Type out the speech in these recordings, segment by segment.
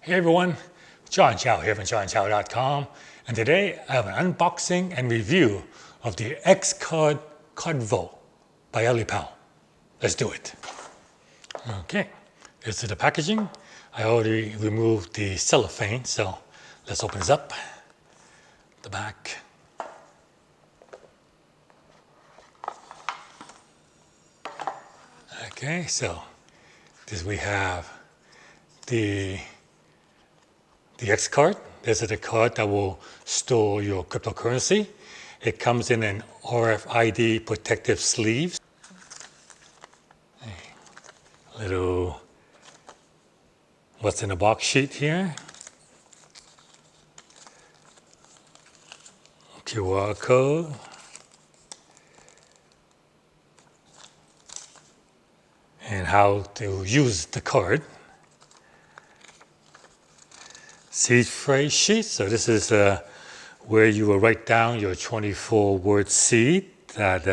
Hey everyone, John Chow here from johnchow.com, and today I have an unboxing and review of the X Card card vault by ELLIPAL. Let's do it. Okay, this is the packaging. I already removed the cellophane, so let's open this up. The back. Okay, so this we have the X card. This is the card that will store your cryptocurrency. It comes in an RFID protective sleeve. Little what's in the box sheet here. QR code. And how to use the card. Seed phrase sheet. So this is where you will write down your 24-word seed that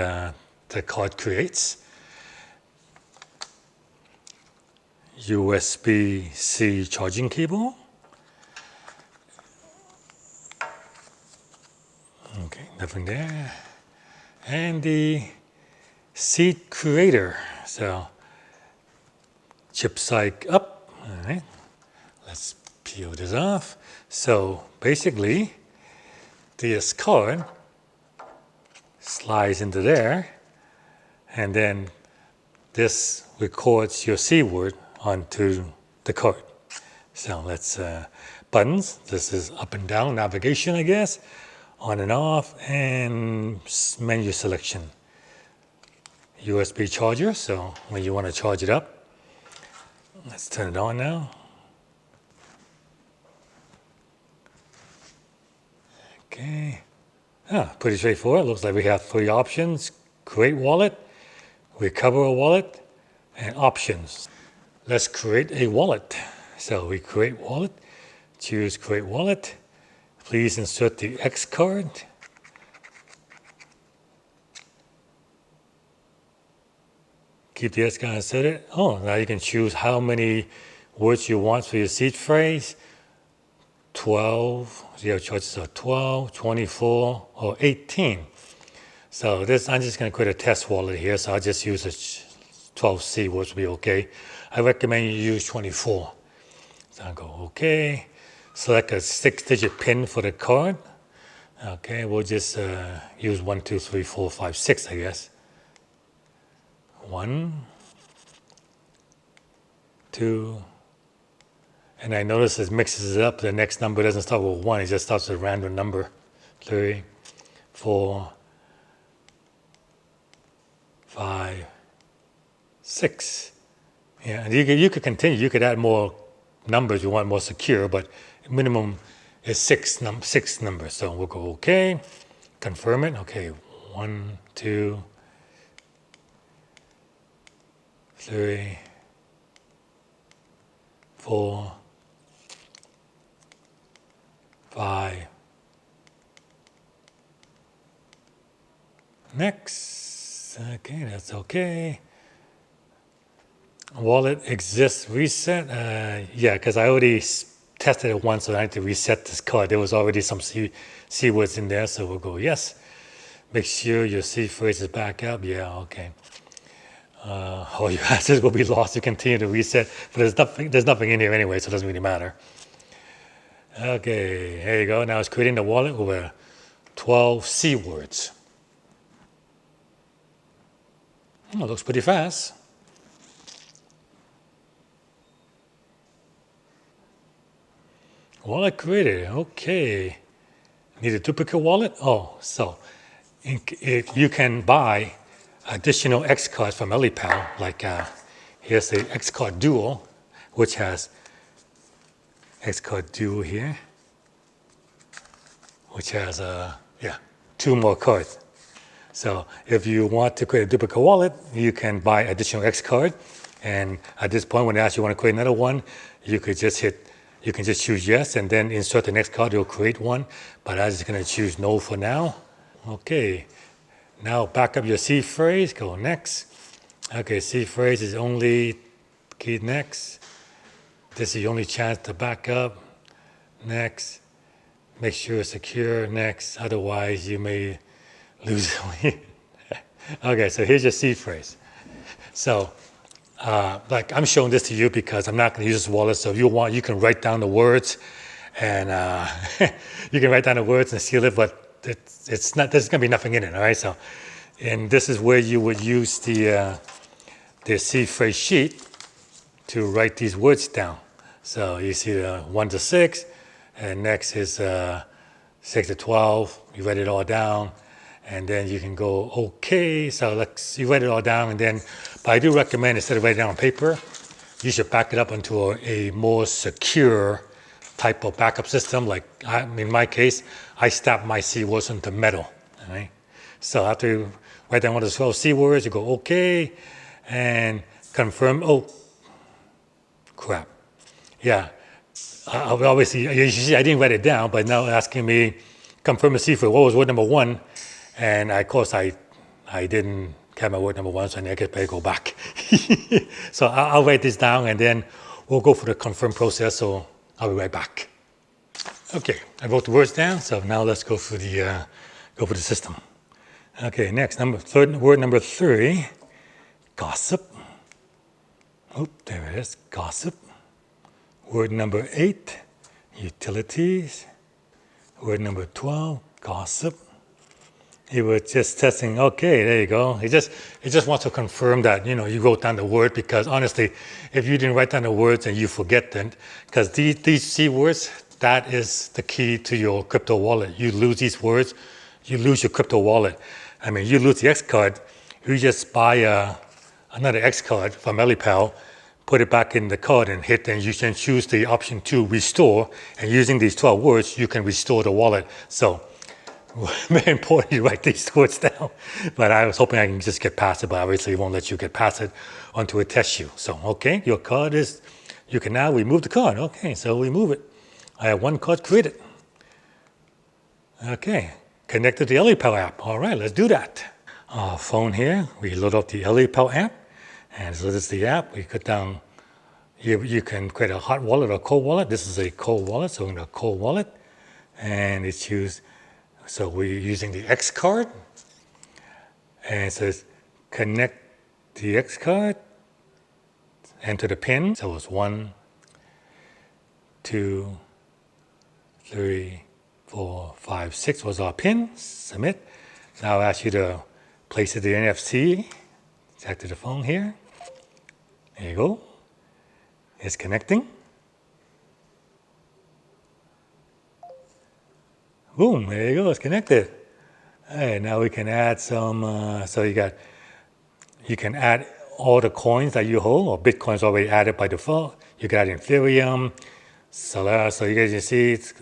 the card creates. USB-C charging cable. Okay, nothing there. And the seed creator. So chip side up. All right. Let's peel this off. So basically, this card slides into there, and then this records your C word onto the card. So let's buttons. This is up and down navigation, I guess, on and off, and menu selection. USB charger. So when you want to charge it up, let's turn it on now. Okay. Pretty straightforward. Looks like we have 3 options: create wallet, recover a wallet, and options. Let's create a wallet. So we create wallet, choose create wallet. Please insert the X card. Keep the X card inserted. Oh, now you can choose how many words you want for your seed phrase. 12, your choices are 12, 24, or 18. So this, I'm just going to create a test wallet here, so I'll just use a 12C, which will be okay. I recommend you use 24. So I'll go okay. Select a 6-digit PIN for the card. Okay, we'll just use 1, 2, 3, 4, 5, 6, I guess. 1, 2, and I notice it mixes it up. The next number doesn't start with 1, it just starts with a random number. 3, 4, 5, 6. Yeah, and you could continue. You could add more numbers you want more secure, but minimum is 6 numbers. So we'll go OK, confirm it. Okay, 1, 2, 3, 4, 5. Next. Okay, that's okay. Wallet exists reset. Yeah, because I already tested it once, so I had to reset this card. There was already some C words in there, so we'll go yes. Make sure your C phrase is back up. Yeah, okay. All your assets will be lost. You continue to reset, but there's nothing in here anyway, so it doesn't really matter. Okay, here you go. Now it's creating the wallet with 12 C words. Oh, looks pretty fast. Wallet created. Okay. Need a duplicate wallet? Oh, so you can buy additional X cards from ELLIPAL. Like here's the X card dual, which has X card dual here, which has 2 more cards. So if you want to create a duplicate wallet, you can buy additional X card, and at this point when they ask you want to create another one, you can just choose yes, and then insert the next card. You'll create one, but I'm just going to choose no for now. Okay, now back up your C phrase. Go next. Okay, C phrase is only key next. This is your only chance to back up. Next. Make sure it's secure. Next. Otherwise, you may lose it. Okay, so here's your seed phrase. So, like I'm showing this to you because I'm not going to use this wallet. So if you want, you can write down the words, and you can write down the words and seal it. But it's not. There's going to be nothing in it. All right. So, and this is where you would use the seed phrase sheet to write these words down. So you see the 1 to 6, and next is 6 to 12. You write it all down. And then you can go, okay, so you write it all down, and then, but I do recommend instead of writing it down on paper, you should back it up into a more secure type of backup system. Like in my case, I stack my C words into metal, all right? So after you write down one of the 12 C words, you go, okay, and confirm, oh, crap. Yeah, obviously, you see, I didn't write it down, but now asking me, confirm the C for what was word number 1, and of course, I didn't have my word number 1, so I better go back. So I'll write this down, and then we'll go for the confirm process. So I'll be right back. Okay, I wrote the words down. So now let's go for the system. Okay, next word number 3, gossip. Oh, there it is, gossip. Word number 8, utilities. Word number 12, gossip. He was just testing, okay, there you go. It just wants to confirm that, you wrote down the word, because honestly, if you didn't write down the words and you forget them, because these C words, that is the key to your crypto wallet. You lose these words, you lose your crypto wallet. I mean, you lose the X card, you just buy another X card from ELLIPAL, put it back in the card and you can choose the option to restore, and using these 12 words, you can restore the wallet. So, very important you write these words down. But I was hoping I can just get past it, but obviously it won't let you get past it until it tests you. So, okay, your card is, you can now remove the card. Okay, so remove it. I have one card created. Okay, connected to the ELLIPAL app. All right, let's do that. Phone here, we load up the ELLIPAL app. And so this is the app. We put down, you can create a hot wallet or a cold wallet. This is a cold wallet, so we're going to cold wallet. And it's used. So we're using the X card, and it says connect the X card, enter the PIN. So it's 1, 2, 3, 4, 5, 6 was our PIN. Submit. Now I ask you to place it in NFC. Back to the phone here. There you go. It's connecting. Boom, there you go, it's connected. All right, now we can add some, so you can add all the coins that you hold, or Bitcoin's already added by default. You can add Ethereum, Solana, so you guys can see it's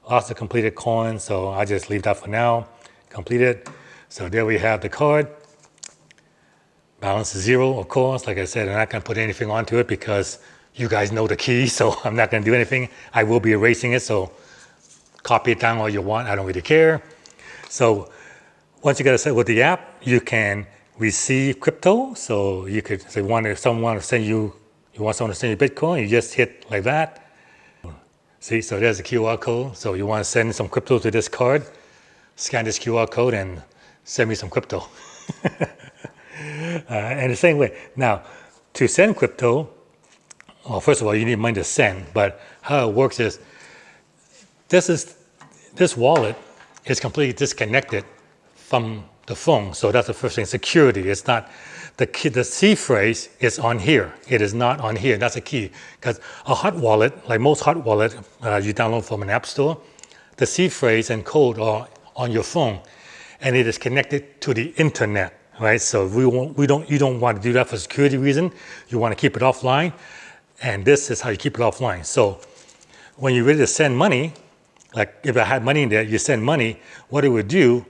lots of completed coins, so I just leave that for now, completed. So there we have the card. Balance is 0, of course. Like I said, I'm not gonna put anything onto it because you guys know the key, so I'm not gonna do anything. I will be erasing it, so copy it down all you want, I don't really care. So once you get it set with the app, you can receive crypto. So you could say, want someone to send you Bitcoin, you just hit like that. See, so there's a QR code. So you want to send some crypto to this card, scan this QR code and send me some crypto. And the same way. Now, to send crypto, well, first of all, you need money to send, but how it works is, this wallet is completely disconnected from the phone. So that's the first thing, security. It's not, the C phrase is on here. It is not on here, that's a key. Because a hot wallet, like most hot wallet you download from an app store, the C phrase and code are on your phone, and it is connected to the internet, right? So you don't want to do that for security reason. You want to keep it offline, and this is how you keep it offline. So when you're ready to send money, like if I had money in there, you send money, what it would do,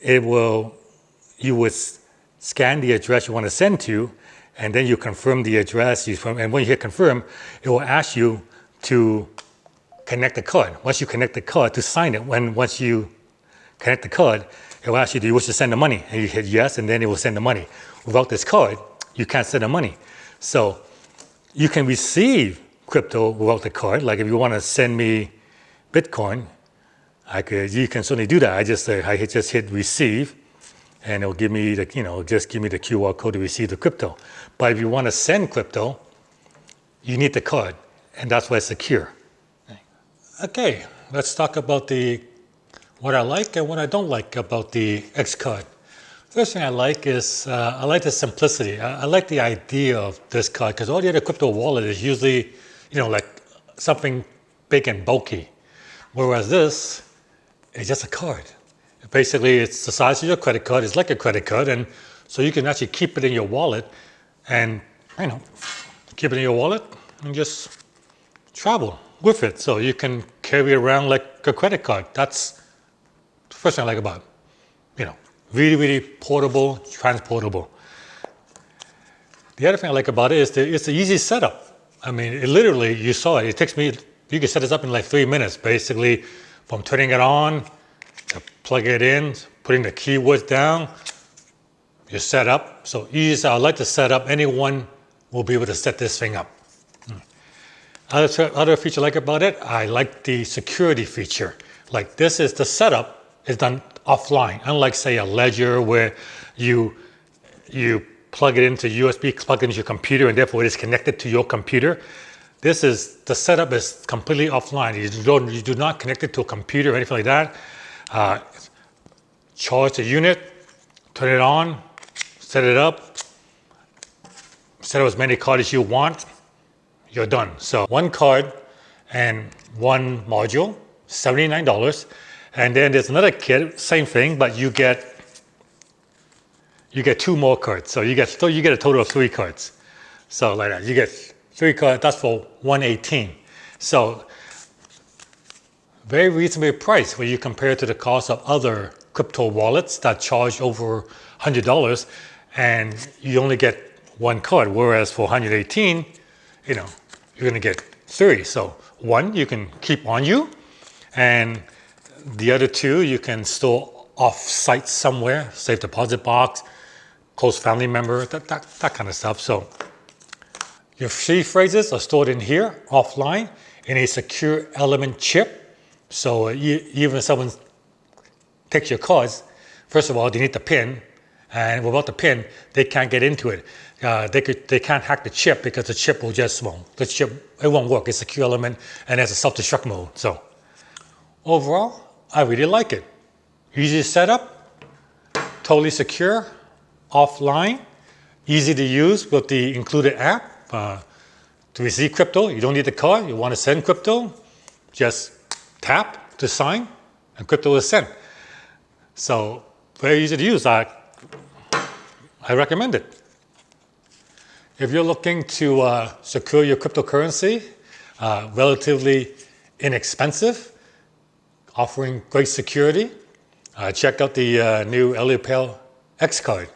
you would scan the address you want to send to, and then you confirm the address, and when you hit confirm, it will ask you to connect the card. Once you connect the card, to sign it, once you connect the card, it will ask you, do you wish to send the money? And you hit yes, and then it will send the money. Without this card, you can't send the money. So you can receive crypto without the card. Like if you want to send me Bitcoin, you can certainly do that. I just hit receive, and it'll give me just give me the QR code to receive the crypto. But if you want to send crypto, you need the card, and that's why it's secure. Okay, let's talk about what I like and what I don't like about the X card. First thing I like is I like the simplicity. I like the idea of this card because all the other crypto wallet is usually, like something big and bulky, whereas this is just a card. Basically, it's the size of your credit card. It's like a credit card, and so you can actually keep it in your wallet, and keep it in your wallet and just travel with it. So you can carry it around like a credit card. That's the first thing I like about it. Really, really portable, transportable. The other thing I like about it is it's the easy setup. I mean, it literally, you saw it. It takes me, you can set this up in like 3 minutes, basically, from turning it on, to plug it in, putting the keywords down, you're set up. So easy, so I like to set up. Anyone will be able to set this thing up. Other feature I like about it, I like the security feature. Like this is the setup is done offline, unlike say a ledger where you plug it into USB, plug it into your computer, and therefore it is connected to your computer. The setup is completely offline. You do not connect it to a computer or anything like that. Charge the unit, turn it on, set it up, set up as many cards as you want, you're done. So one card and one module, $79. And then there's another kit, same thing, but you get 2 more cards. So you get a total of 3 cards. So like that, you get 3 cards, that's for $118. So very reasonably priced when you compare it to the cost of other crypto wallets that charge over $100, and you only get 1 card, whereas for $118, you're gonna get 3. So 1 you can keep on you, and the other 2 you can store off-site somewhere, safe deposit box, close family member, that kind of stuff. So your seed phrases are stored in here, offline, in a secure element chip. So even if someone takes your cards, first of all, they need the PIN, and without the PIN, they can't get into it. They can't hack the chip because the chip will it won't work. It's a secure element, and it's a self-destruct mode. So overall, I really like it. Easy to set up, totally secure, offline, easy to use with the included app. To receive crypto, you don't need the card. You want to send crypto, just tap to sign, and crypto is sent. So very easy to use. I recommend it. If you're looking to secure your cryptocurrency, relatively inexpensive, offering great security, check out the new ELLIPAL X Card.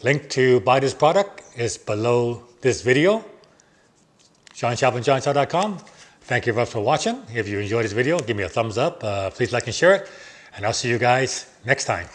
Link to buy this product is below this video. JohnShop@johnshop.com. Thank you very much for watching. If you enjoyed this video, give me a thumbs up. Please like and share it. And I'll see you guys next time.